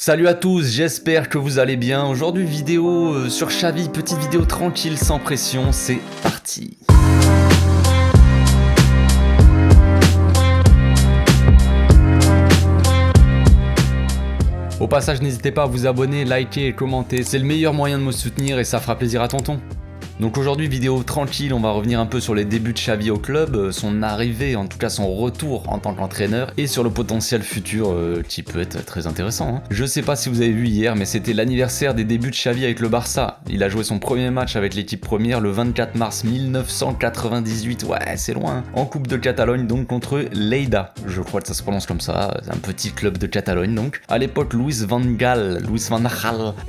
Salut à tous, j'espère que vous allez bien. Aujourd'hui vidéo sur Xavi, petite vidéo tranquille, sans pression, c'est parti. Au passage, n'hésitez pas à vous abonner, liker et commenter, c'est le meilleur moyen de me soutenir et ça fera plaisir à tonton. Donc aujourd'hui, vidéo tranquille, on va revenir un peu sur les débuts de Xavi au club, son arrivée, en tout cas son retour en tant qu'entraîneur, et sur le potentiel futur qui peut être très intéressant. Je sais pas si vous avez vu hier, mais c'était l'anniversaire des débuts de Xavi avec le Barça. Il a joué son premier match avec l'équipe première le 24 mars 1998, ouais c'est loin, en Coupe de Catalogne donc contre Lleida, je crois que ça se prononce comme ça, un petit club de Catalogne donc. À l'époque, Luis van Gaal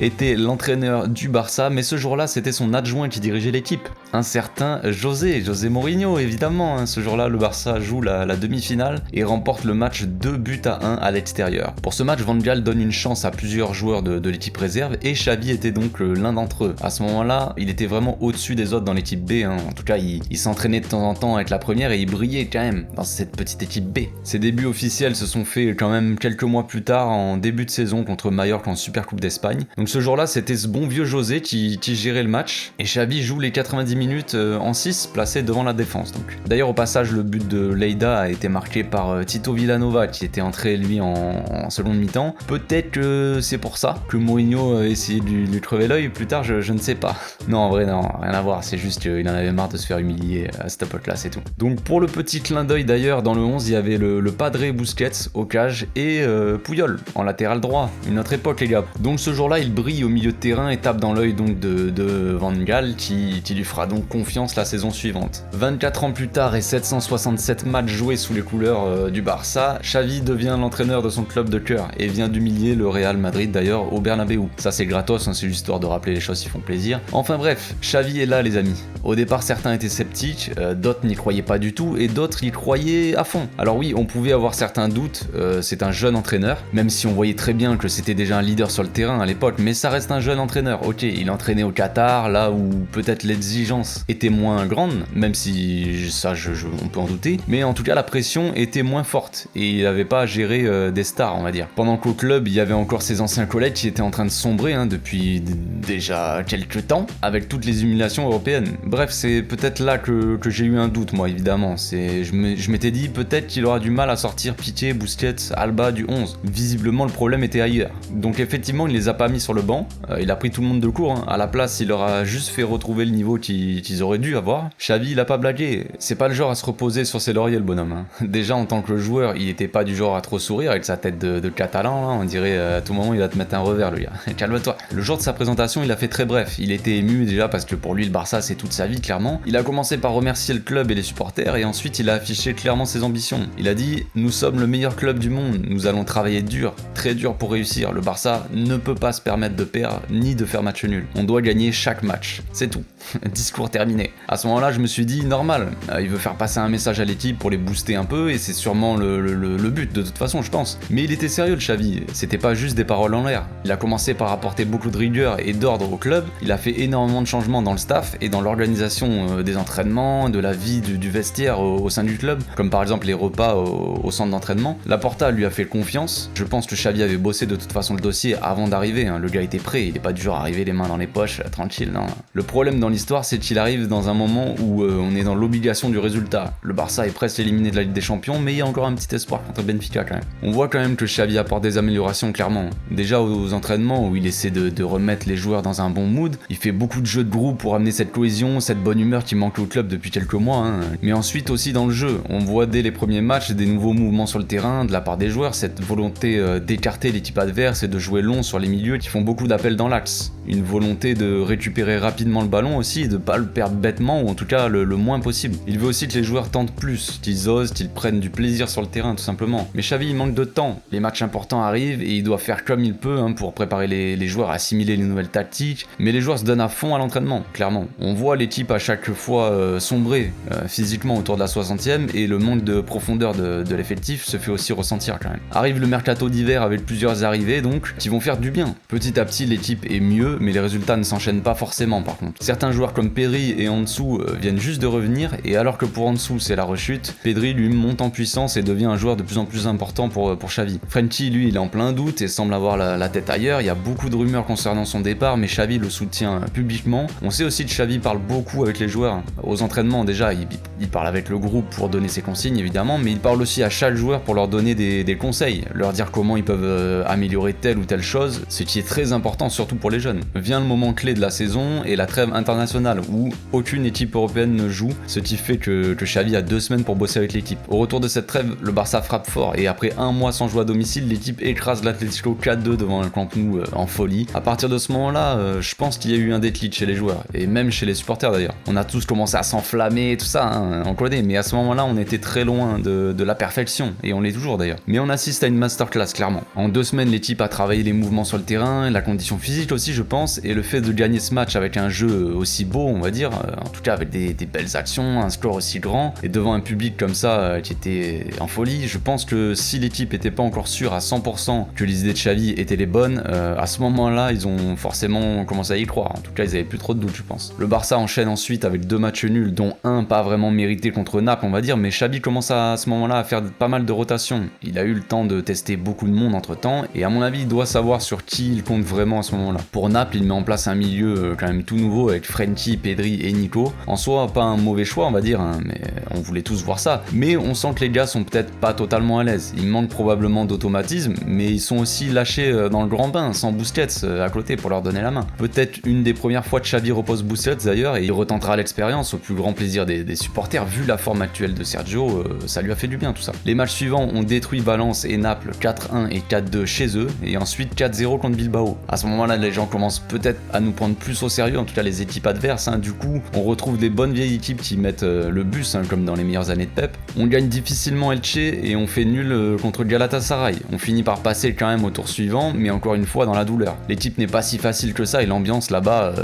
était l'entraîneur du Barça, mais ce jour-là c'était son adjoint qui dirigeait l'équipe, un certain José Mourinho évidemment. Ce jour-là, le Barça joue la demi-finale et remporte le match 2-1 à l'extérieur. Pour ce match, Van Gaal donne une chance à plusieurs joueurs de l'équipe réserve et Xavi était donc l'un d'entre eux. À ce moment-là, il était vraiment au-dessus des autres dans l'équipe B. En tout cas, il s'entraînait de temps en temps avec la première et il brillait quand même dans cette petite équipe B. Ses débuts officiels se sont faits quand même quelques mois plus tard en début de saison contre Mallorca en Supercoupe d'Espagne. Donc ce jour-là, c'était ce bon vieux José qui gérait le match et Xavi joue les 90 minutes en 6 placé devant la défense. D'ailleurs au passage, le but de Lleida a été marqué par Tito Vilanova qui était entré lui en seconde mi-temps. Peut-être que c'est pour ça que Mourinho a essayé de lui crever l'œil plus tard, je ne sais pas. Non, en vrai non, rien à voir, c'est juste qu'il en avait marre de se faire humilier à cette époque-là, c'est tout. Donc pour le petit clin d'œil d'ailleurs, dans le 11 il y avait le Padre Busquets au cage et Puyol en latéral droit, une autre époque les gars. Donc ce jour-là il brille au milieu de terrain et tape dans l'œil donc de Van Gaal qui lui fera donc confiance la saison suivante. 24 ans plus tard et 767 matchs joués sous les couleurs du Barça, Xavi devient l'entraîneur de son club de cœur et vient d'humilier le Real Madrid d'ailleurs au Bernabéu. Ça c'est gratos, c'est l'histoire de rappeler les choses qui font plaisir. Enfin bref, Xavi est là les amis. Au départ certains étaient sceptiques, d'autres n'y croyaient pas du tout et d'autres y croyaient à fond. Alors oui, on pouvait avoir certains doutes, c'est un jeune entraîneur, même si on voyait très bien que c'était déjà un leader sur le terrain à l'époque, mais ça reste un jeune entraîneur. Ok, il entraînait au Qatar, là où peut-être l'exigence était moins grande, même si ça on peut en douter, mais en tout cas la pression était moins forte et il n'avait pas à gérer des stars on va dire. Pendant qu'au club il y avait encore ses anciens collègues qui étaient en train de sombrer depuis déjà quelques temps avec toutes les humiliations européennes. Bref, c'est peut-être là que j'ai eu un doute moi évidemment, je m'étais dit peut-être qu'il aura du mal à sortir Piqué, Busquets, Alba du 11. Visiblement le problème était ailleurs. Donc effectivement il les a pas mis sur le banc, il a pris tout le monde de court, à la place il leur a juste fait retrouver le niveau qu'ils auraient dû avoir. Xavi il a pas blagué, c'est pas le genre à se reposer sur ses lauriers le bonhomme. Déjà en tant que joueur il était pas du genre à trop sourire avec sa tête de catalan, on dirait à tout moment il va te mettre un revers le gars. Calme-toi. Le jour de sa présentation il a fait très bref, il était ému déjà parce que pour lui le Barça c'est toute sa vie clairement. Il a commencé par remercier le club et les supporters et ensuite il a affiché clairement ses ambitions. Il a dit nous sommes le meilleur club du monde, nous allons travailler dur, très dur pour réussir, le Barça ne peut pas se permettre de perdre ni de faire match nul, on doit gagner chaque match, c'est tout. Discours terminé. À ce moment-là, je me suis dit, normal, il veut faire passer un message à l'équipe pour les booster un peu, et c'est sûrement le but de toute façon, je pense. Mais il était sérieux le Xavi, c'était pas juste des paroles en l'air. Il a commencé par apporter beaucoup de rigueur et d'ordre au club, il a fait énormément de changements dans le staff et dans l'organisation des entraînements, de la vie du vestiaire au sein du club, comme par exemple les repas au centre d'entraînement. Laporta lui a fait confiance, je pense que Xavi avait bossé de toute façon le dossier avant d'arriver, le gars était prêt, il est pas du genre à arriver les mains dans les poches, tranquille, non. Le problème dans l'histoire, c'est qu'il arrive dans un moment où on est dans l'obligation du résultat. Le Barça est presque éliminé de la Ligue des Champions, mais il y a encore un petit espoir contre Benfica quand même. On voit quand même que Xavi apporte des améliorations clairement. Déjà aux entraînements où il essaie de remettre les joueurs dans un bon mood, il fait beaucoup de jeux de groupe pour amener cette cohésion, cette bonne humeur qui manque au club depuis quelques mois. Mais ensuite aussi dans le jeu, on voit dès les premiers matchs des nouveaux mouvements sur le terrain de la part des joueurs, cette volonté d'écarter l'équipe adverse et de jouer long sur les milieux qui font beaucoup d'appels dans l'axe. Une volonté de récupérer rapidement le ballon aussi, de pas le perdre bêtement ou en tout cas le moins possible. Il veut aussi que les joueurs tentent plus, qu'ils osent, qu'ils prennent du plaisir sur le terrain tout simplement. Mais Xavi il manque de temps, les matchs importants arrivent et il doit faire comme il peut pour préparer les joueurs à assimiler les nouvelles tactiques, mais les joueurs se donnent à fond à l'entraînement, clairement. On voit l'équipe à chaque fois sombrer physiquement autour de la 60e et le manque de profondeur de l'effectif se fait aussi ressentir quand même. Arrive le mercato d'hiver avec plusieurs arrivées donc qui vont faire du bien. Petit à petit l'équipe est mieux mais les résultats ne s'enchaînent pas forcément par contre. Certains joueurs comme Pedri et Ansu viennent juste de revenir, et alors que pour Ansu c'est la rechute, Pedri lui monte en puissance et devient un joueur de plus en plus important pour Xavi. Frenkie lui il est en plein doute et semble avoir la tête ailleurs, il y a beaucoup de rumeurs concernant son départ, mais Xavi le soutient publiquement. On sait aussi que Xavi parle beaucoup avec les joueurs, aux entraînements déjà, il parle avec le groupe pour donner ses consignes évidemment, mais il parle aussi à chaque joueur pour leur donner des conseils, leur dire comment ils peuvent améliorer telle ou telle chose, ce qui est très important surtout pour les jeunes. Vient le moment clé de la saison et la trêve internationale où aucune équipe européenne ne joue, ce qui fait que Xavi a 2 semaines pour bosser avec l'équipe. Au retour de cette trêve, le Barça frappe fort et après un mois sans jouer à domicile, l'équipe écrase l'Atlético 4-2 devant un Camp Nou en folie. À partir de ce moment-là, je pense qu'il y a eu un déclic chez les joueurs et même chez les supporters d'ailleurs. On a tous commencé à s'enflammer et tout ça, hein, on connaît, mais à ce moment-là, on était très loin de la perfection et on l'est toujours d'ailleurs. Mais on assiste à une masterclass clairement. En 2 semaines, l'équipe a travaillé les mouvements sur le terrain, la condition physique aussi je pense, et le fait de gagner ce match avec un jeu aussi beau on va dire, en tout cas avec des belles actions, un score aussi grand, et devant un public comme ça qui était en folie, je pense que si l'équipe était pas encore sûre à 100% que les idées de Xavi étaient les bonnes, à ce moment-là ils ont forcément commencé à y croire, en tout cas ils avaient plus trop de doutes je pense. Le Barça enchaîne ensuite avec 2 matchs nuls, dont un pas vraiment mérité contre Naples on va dire, mais Xavi commence à ce moment-là à faire pas mal de rotations, il a eu le temps de tester beaucoup de monde entre temps, et à mon avis il doit savoir sur qui il compte vraiment à ce moment-là. Pour Naples il met en place un milieu quand même tout nouveau avec Frenkie, Pedri et Nico, en soi pas un mauvais choix on va dire, hein, mais on voulait tous voir ça, mais on sent que les gars sont peut-être pas totalement à l'aise, il manque probablement d'automatisme, mais ils sont aussi lâchés dans le grand bain, sans Busquets à côté pour leur donner la main. Peut-être une des premières fois que Xavi repose Busquets d'ailleurs, et il retentera l'expérience au plus grand plaisir des supporters, vu la forme actuelle de Sergio, ça lui a fait du bien tout ça. Les matchs suivants ont détruit Valence et Naples 4-1 et 4-2 chez eux, et ensuite 4-0 contre Bilbao. À ce moment-là, les gens commencent peut-être à nous prendre plus au sérieux, en tout cas les équipes adverses, hein. Du coup, on retrouve des bonnes vieilles équipes qui mettent le bus, hein, comme dans les meilleures années de Pep. On gagne difficilement Elche et on fait nul contre Galatasaray. On finit par passer quand même au tour suivant, mais encore une fois dans la douleur. L'équipe n'est pas si facile que ça et l'ambiance là-bas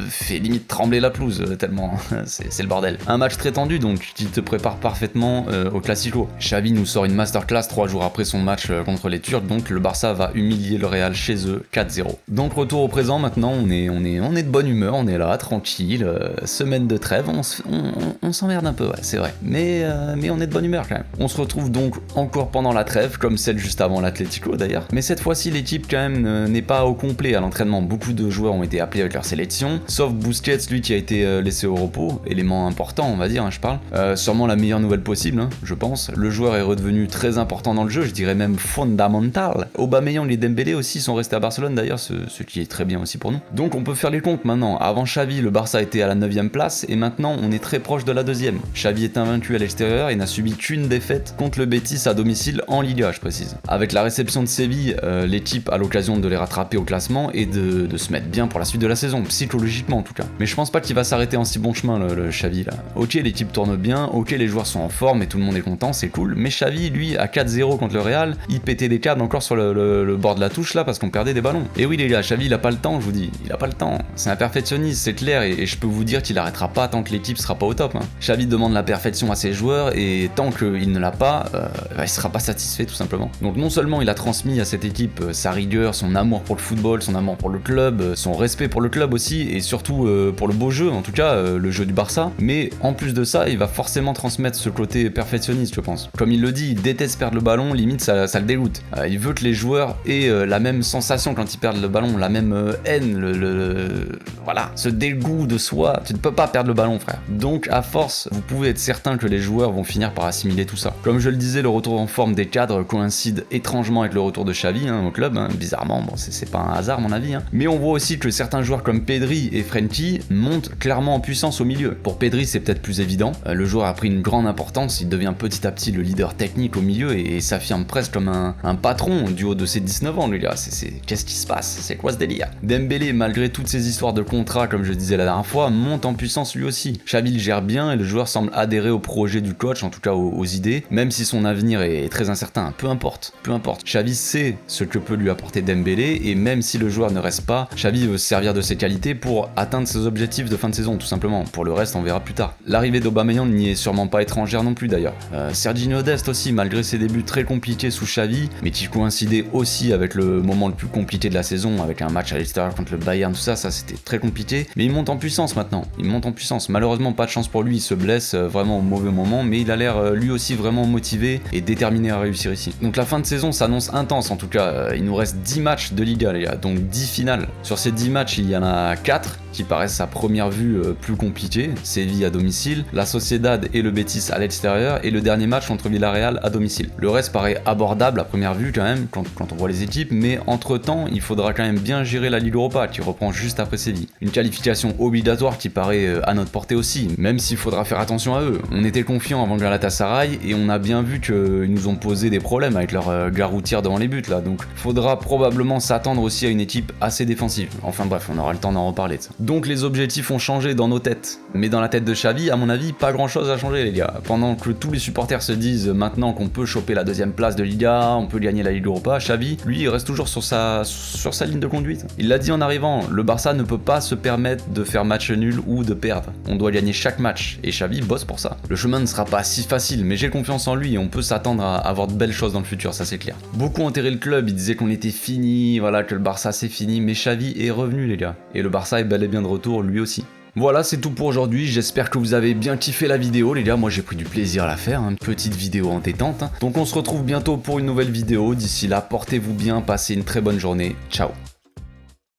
fait limite trembler la pelouse, tellement c'est le bordel. Un match très tendu donc, qui te prépare parfaitement au Classico. Xavi nous sort une masterclass 3 jours après son match contre les Turcs, donc le Barça va humilier le Real chez eux 4-0. Donc retour au présent maintenant, on est de bonne humeur, on est là, tranquille, semaine de trêve, on s'emmerde un peu, ouais, c'est vrai. Mais on est de bonne humeur quand même. On se retrouve donc encore pendant la trêve, comme celle juste avant l'Atlético d'ailleurs. Mais cette fois-ci, l'équipe quand même n'est pas au complet à l'entraînement. Beaucoup de joueurs ont été appelés avec leur sélection, sauf Busquets, lui qui a été laissé au repos, élément important on va dire, hein, je parle. Sûrement la meilleure nouvelle possible, hein, je pense. Le joueur est redevenu très important dans le jeu, je dirais même fondamental. Aubameyang et Dembélé aussi sont restés à Barcelone d'ailleurs, ce qui est très bien aussi pour nous. Donc on peut faire les comptes maintenant. Avant Xavi, le Barça était à la 9ème place et maintenant on est très proche de la 2ème. Xavi est invaincu à l'extérieur et n'a subi qu'une défaite contre le Betis à domicile en Liga, je précise. Avec la réception de Séville, l'équipe a l'occasion de les rattraper au classement et de se mettre bien pour la suite de la saison, psychologiquement en tout cas. Mais je pense pas qu'il va s'arrêter en si bon chemin le Xavi là. Ok, l'équipe tourne bien, ok, les joueurs sont en forme et tout le monde est content, c'est cool, mais Xavi lui à 4-0 contre le Real, il pétait des câbles encore sur le bord de la touche là parce qu'on perdait des ballons. Et oui les gars, Xavi il a pas le temps, je vous dis, il a pas le temps. C'est un perfectionniste, c'est clair, et je peux vous dire qu'il arrêtera pas tant que l'équipe sera pas au top, hein. Xavi demande la perfection à ses joueurs et tant qu'il ne l'a pas, il sera pas satisfait tout simplement. Donc non seulement il a transmis à cette équipe sa rigueur, son amour pour le football, son amour pour le club, son respect pour le club aussi, et surtout pour le beau jeu, en tout cas le jeu du Barça, mais en plus de ça, il va forcément transmettre ce côté perfectionniste, je pense. Comme il le dit, il déteste perdre le ballon, limite ça le dégoûte. Il veut que les joueurs aient la même sensation quand ils perdent le ballon, la même haine, voilà, ce dégoût de soi. Tu ne peux pas perdre le ballon, frère. Donc à force, vous pouvez être certain que les joueurs vont finir par assimiler tout ça. Comme je le disais, le retour en forme des cadres coïncide étrangement avec le retour de Xavi, hein, au club, hein, bizarrement, bon c'est pas un hasard à mon avis, hein. Mais on voit aussi que certains joueurs comme Pedri et Frenkie montent clairement en puissance au milieu. Pour Pedri c'est peut-être plus évident, le joueur a pris une grande importance, il devient petit à petit le leader technique au milieu et s'affirme presque comme un patron du haut de ses 19 ans, lui là. Qu'est-ce qui se passe? C'est quoi ce délire? Dembélé, malgré toutes ces histoires de contrat, comme je disais la dernière fois, monte en puissance lui aussi. Xavi le gère bien et le joueur semble adhérer au projet du coach, en tout cas aux idées, même si son avenir est très incertain. Peu importe. Xavi sait ce que peut lui apporter Dembélé et même si le joueur ne reste pas, Xavi veut se servir de ses qualités pour atteindre ses objectifs de fin de saison, tout simplement. Pour le reste, on verra plus tard. L'arrivée d'Aubameyang n'y est sûrement pas étrangère non plus d'ailleurs. Serginho Dest aussi, malgré ses débuts très compliqués sous Xavi, mais qui coïncidaient aussi avec le moment le plus compliqué de la saison, avec un match à l'extérieur contre le Bayern, tout ça c'était très compliqué, Mais il monte en puissance maintenant, il monte en puissance. Malheureusement pas de chance pour lui, il se blesse vraiment au mauvais moment, mais il a l'air lui aussi vraiment motivé et déterminé à réussir ici. Donc la fin de saison s'annonce intense en tout cas, il nous reste 10 matchs de Liga les gars, donc 10 finales. Sur ces 10 matchs il y en a 4 qui paraissent à première vue plus compliqués, Séville à domicile, la Sociedad et le Betis à l'extérieur, et le dernier match contre Villarreal à domicile. Le reste paraît abordable à première vue quand même, quand on voit les équipes, mais entre temps il faudra quand même bien gérer la Ligue Europa qui reprend juste après Séville. Une qualification obligatoire qui paraît à notre portée aussi, même s'il faudra faire attention à eux. On était confiants avant Galatasaray et on a bien vu qu'ils nous ont posé des problèmes avec leur gare routière devant les buts là, donc faudra probablement s'attendre aussi à une équipe assez défensive. Enfin bref, on aura le temps d'en reparler de ça. Donc les objectifs ont changé dans nos têtes, mais dans la tête de Xavi, à mon avis, pas grand chose a changé les gars. Pendant que tous les supporters se disent maintenant qu'on peut choper la deuxième place de Liga, on peut gagner la Ligue Europa, Xavi, lui, il reste toujours sur sa ligne de conduite. Il l'a dit en arrivant, le Barça ne peut pas se permettre de faire match nul ou de perdre. On doit gagner chaque match, et Xavi bosse pour ça. Le chemin ne sera pas si facile, mais j'ai confiance en lui et on peut s'attendre à avoir de belles choses dans le futur, ça c'est clair. Beaucoup enterré le club, ils disaient qu'on était fini, voilà, que le Barça c'est fini, mais Xavi est revenu les gars. Et le Barça est bel et bien de retour lui aussi. Voilà, c'est tout pour aujourd'hui, j'espère que vous avez bien kiffé la vidéo les gars, moi j'ai pris du plaisir à la faire, une petite vidéo entêtante. Donc on se retrouve bientôt pour une nouvelle vidéo, d'ici là portez-vous bien, passez une très bonne journée, ciao.